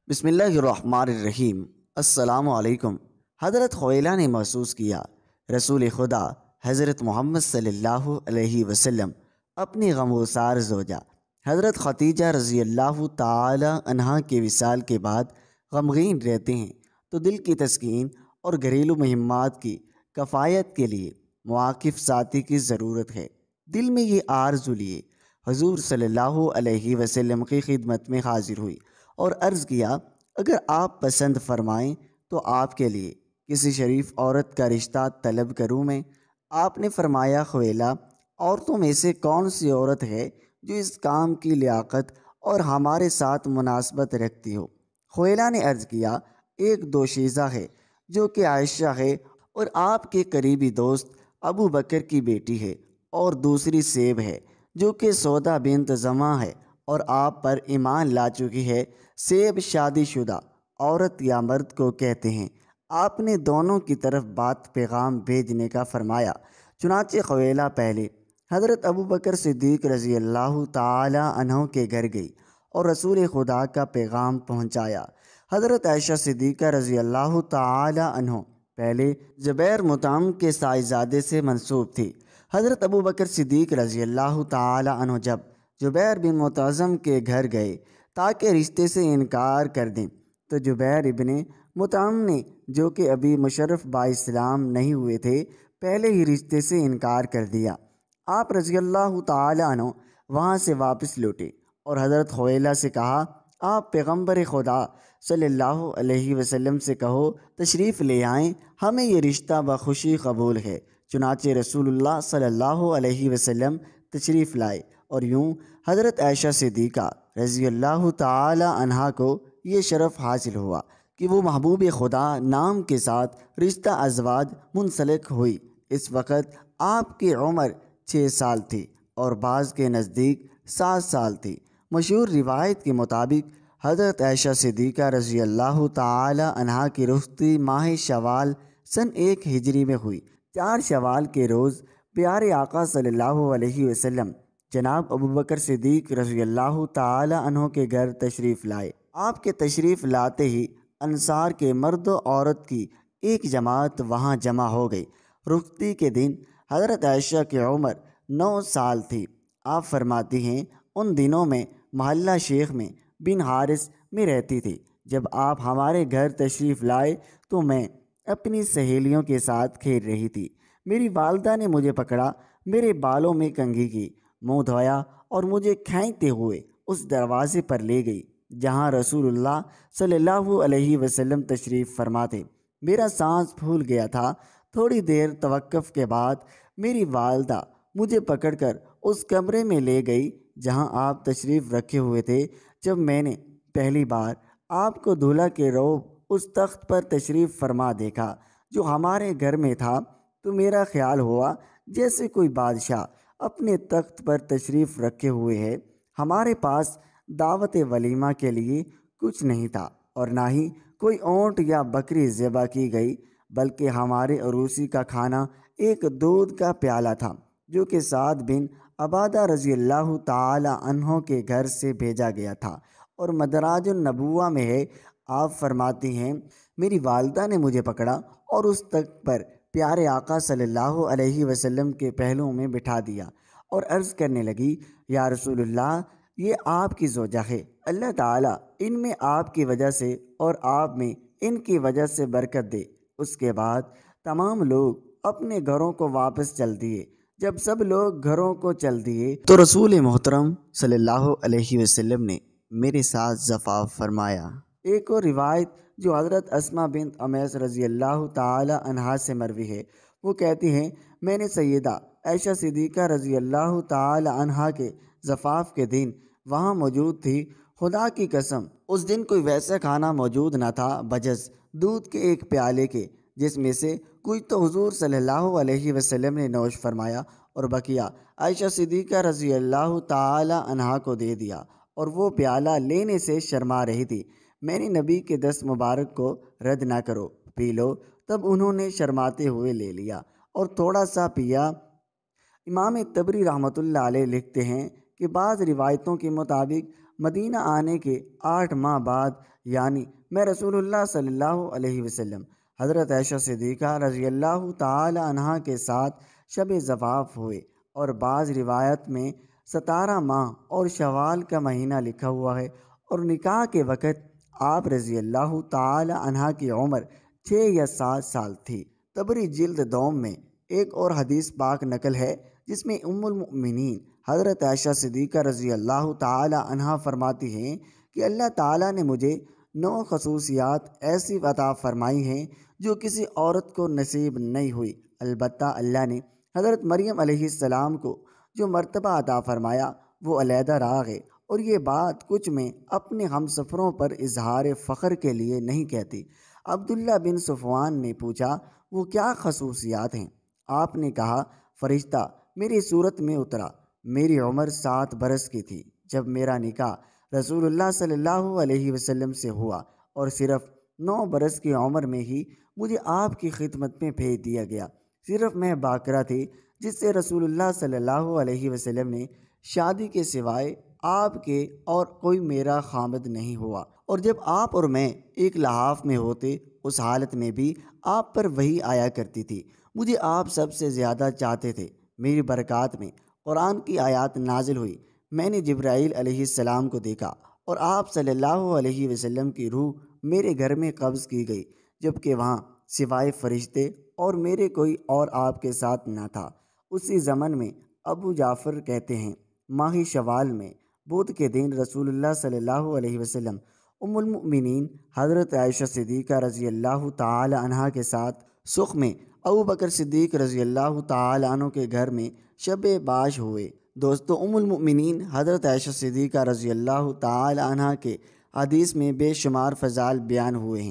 بسم اللہ الرحمن الرحیم۔ السلام علیکم۔ حضرت خویلہ نے محسوس کیا رسول خدا حضرت محمد صلی اللہ علیہ وسلم اپنی غمگسار زوجہ حضرت ختیجہ رضی اللہ تعالی عنہا کے وصال کے بعد غمگین رہتے ہیں، تو دل کی تسکین اور گھریلو مہمات کی کفایت کے لیے مواقف ساتھی کی ضرورت ہے۔ دل میں یہ آرزو لیے حضور صلی اللہ علیہ وسلم کی خدمت میں حاضر ہوئی اور عرض کیا، اگر آپ پسند فرمائیں تو آپ کے لیے کسی شریف عورت کا رشتہ طلب کروں میں؟ آپ نے فرمایا، خویلہ، عورتوں میں سے کون سی عورت ہے جو اس کام کی لیاقت اور ہمارے ساتھ مناسبت رکھتی ہو؟ خویلہ نے عرض کیا، ایک دوشیزہ ہے جو کہ عائشہ ہے اور آپ کے قریبی دوست ابو بکر کی بیٹی ہے، اور دوسری سیب ہے جو کہ سودا بنت زماں ہے اور آپ پر ایمان لا چکی ہے۔ سیب شادی شدہ عورت یا مرد کو کہتے ہیں۔ آپ نے دونوں کی طرف بات پیغام بھیجنے کا فرمایا۔ چنانچہ خویلہ پہلے حضرت ابو بکر صدیق رضی اللہ تعالی عنہ کے گھر گئی اور رسول خدا کا پیغام پہنچایا۔ حضرت عائشہ صدیقہ رضی اللہ تعالی عنہ پہلے زبیر مطعم کے سائزادے سے منسوب تھی۔ حضرت ابو بکر صدیق رضی اللہ تعالی عنہ جب زبیر بن مطعم کے گھر گئے تاکہ رشتے سے انکار کر دیں، تو زبیر ابن مطعم نے، جو کہ ابھی مشرف با اسلام نہیں ہوئے تھے، پہلے ہی رشتے سے انکار کر دیا۔ آپ رضی اللہ تعالی عنہ وہاں سے واپس لوٹے اور حضرت خویلہ سے کہا، آپ پیغمبر خدا صلی اللہ علیہ وسلم سے کہو تشریف لے آئیں، ہمیں یہ رشتہ بخوشی قبول ہے۔ چنانچہ رسول اللہ صلی اللہ علیہ وسلم تشریف لائے اور یوں حضرت عائشہ صدیقہ رضی اللہ تعالی عنہا کو یہ شرف حاصل ہوا کہ وہ محبوب خدا نام کے ساتھ رشتہ ازواج منسلک ہوئی۔ اس وقت آپ کی عمر 6 سال تھی اور بعض کے نزدیک 7 سال تھی۔ مشہور روایت کے مطابق حضرت عائشہ صدیقہ رضی اللہ تعالی عنہا کی رخصتی ماہ شوال سن 1 ہجری میں ہوئی۔ 4 شوال کے روز پیارے آقا صلی اللہ علیہ وسلم جناب ابو بکر صدیق رضی اللہ تعالی عنہ کے گھر تشریف لائے۔ آپ کے تشریف لاتے ہی انصار کے مرد و عورت کی ایک جماعت وہاں جمع ہو گئی۔ رخصتی کے دن حضرت عائشہ کی عمر 9 سال تھی۔ آپ فرماتی ہیں، ان دنوں میں محلہ شیخ میں بن حارث میں رہتی تھی۔ جب آپ ہمارے گھر تشریف لائے تو میں اپنی سہیلیوں کے ساتھ کھیل رہی تھی۔ میری والدہ نے مجھے پکڑا، میرے بالوں میں کنگھی کی، منہ دھویا اور مجھے کھینچتے ہوئے اس دروازے پر لے گئی جہاں رسول اللہ صلی اللہ علیہ وسلم تشریف فرما تھے۔ میرا سانس پھول گیا تھا۔ تھوڑی دیر توقف کے بعد میری والدہ مجھے پکڑ کر اس کمرے میں لے گئی جہاں آپ تشریف رکھے ہوئے تھے۔ جب میں نے پہلی بار آپ کو دولہا کے روب اس تخت پر تشریف فرما دیکھا جو ہمارے گھر میں تھا، تو میرا خیال ہوا جیسے کوئی بادشاہ اپنے تخت پر تشریف رکھے ہوئے ہے۔ ہمارے پاس دعوت ولیمہ کے لیے کچھ نہیں تھا اور نہ ہی کوئی اونٹ یا بکری ذبح کی گئی، بلکہ ہمارے عروسی کا کھانا ایک دودھ کا پیالہ تھا جو کہ سعد بن عبادہ رضی اللہ تعالی عنہ کے گھر سے بھیجا گیا تھا اور مدراج النبوہ میں ہے۔ آپ فرماتی ہیں، میری والدہ نے مجھے پکڑا اور اس تخت پر پیارے آقا صلی اللہ علیہ وسلم کے پہلو میں بٹھا دیا اور عرض کرنے لگی، یا رسول اللہ، یہ آپ کی زوجہ ہے، اللہ تعالیٰ ان میں آپ کی وجہ سے اور آپ میں ان کی وجہ سے برکت دے۔ اس کے بعد تمام لوگ اپنے گھروں کو واپس چل دیے۔ جب سب لوگ گھروں کو چل دیے تو رسول محترم صلی اللہ علیہ وسلم نے میرے ساتھ زفاف فرمایا۔ ایک اور روایت جو حضرت اسماء بنت امیس رضی اللہ تعالی عنہا سے مروی ہے، وہ کہتی ہیں، میں نے سیدہ عائشہ صدیقہ رضی اللہ تعالی عنہا کے زفاف کے دن وہاں موجود تھی۔ خدا کی قسم، اس دن کوئی ویسا کھانا موجود نہ تھا بجز دودھ کے ایک پیالے کے، جس میں سے کچھ تو حضور صلی اللہ علیہ وسلم نے نوش فرمایا اور بقیہ عائشہ صدیقہ رضی اللہ تعالی عنہا کو دے دیا، اور وہ پیالہ لینے سے شرما رہی تھی۔ میں نے نبی کے دست مبارک کو، رد نہ کرو، پی لو۔ تب انہوں نے شرماتے ہوئے لے لیا اور تھوڑا سا پیا۔ امام طبری رحمۃ اللہ علیہ لکھتے ہیں کہ بعض روایتوں کے مطابق مدینہ آنے کے 8 ماہ بعد یعنی میں رسول اللہ صلی اللہ علیہ وسلم حضرت عائشہ صدیقہ رضی اللہ تعالی عنہا کے ساتھ شب زفاف ہوئے، اور بعض روایت میں 17 ماہ اور شوال کا مہینہ لکھا ہوا ہے، اور نکاح کے وقت آپ رضی اللہ تعالی عنہا کی عمر 6 یا 7 سال تھی۔ تبری جلد دوم میں ایک اور حدیث پاک نقل ہے جس میں ام المؤمنین حضرت عائشہ صدیقہ رضی اللہ تعالی عنہا فرماتی ہیں کہ اللہ تعالیٰ نے مجھے 9 خصوصیات ایسی عطا فرمائی ہیں جو کسی عورت کو نصیب نہیں ہوئی، البتہ اللہ نے حضرت مریم علیہ السلام کو جو مرتبہ عطا فرمایا وہ علیحدہ راغ ہے، اور یہ بات کچھ میں اپنے ہم سفروں پر اظہار فخر کے لیے نہیں کہتی۔ عبداللہ بن صفوان نے پوچھا وہ کیا خصوصیات ہیں؟ آپ نے کہا فرشتہ میری صورت میں اترا، میری عمر 7 برس کی تھی جب میرا نکاح رسول اللہ صلی اللہ علیہ وسلم سے ہوا، اور صرف 9 برس کی عمر میں ہی مجھے آپ کی خدمت میں بھیج دیا گیا۔ صرف میں باقرہ تھی جس سے رسول اللہ صلی اللہ علیہ وسلم نے شادی کے سوائے آپ کے اور کوئی میرا خامد نہیں ہوا، اور جب آپ اور میں ایک لحاف میں ہوتے اس حالت میں بھی آپ پر وحی آیا کرتی تھی، مجھے آپ سب سے زیادہ چاہتے تھے۔ میری برکات میں قرآن کی آیات نازل ہوئی، میں نے جبرائیل علیہ السلام کو دیکھا، اور آپ صلی اللہ علیہ وسلم کی روح میرے گھر میں قبض کی گئی، جبکہ وہاں سوائے فرشتے اور میرے کوئی اور آپ کے ساتھ نہ تھا۔ اسی زمن میں ابو جعفر کہتے ہیں ماہ شوال میں بدھ کے دن رسول اللہ صلی اللہ علیہ وسلم ام المؤمنین حضرت عائشہ صدیقہ رضی اللہ تعالی عنہا کے ساتھ سخ میں ابو بکر صدیق رضی اللہ تعالی عنہ کے گھر میں شب باش ہوئے۔ دوستو، ام المؤمنین حضرت عائشہ صدیقہ رضی اللہ تعالی عنہا کے حدیث میں بے شمار فضائل بیان ہوئے ہیں۔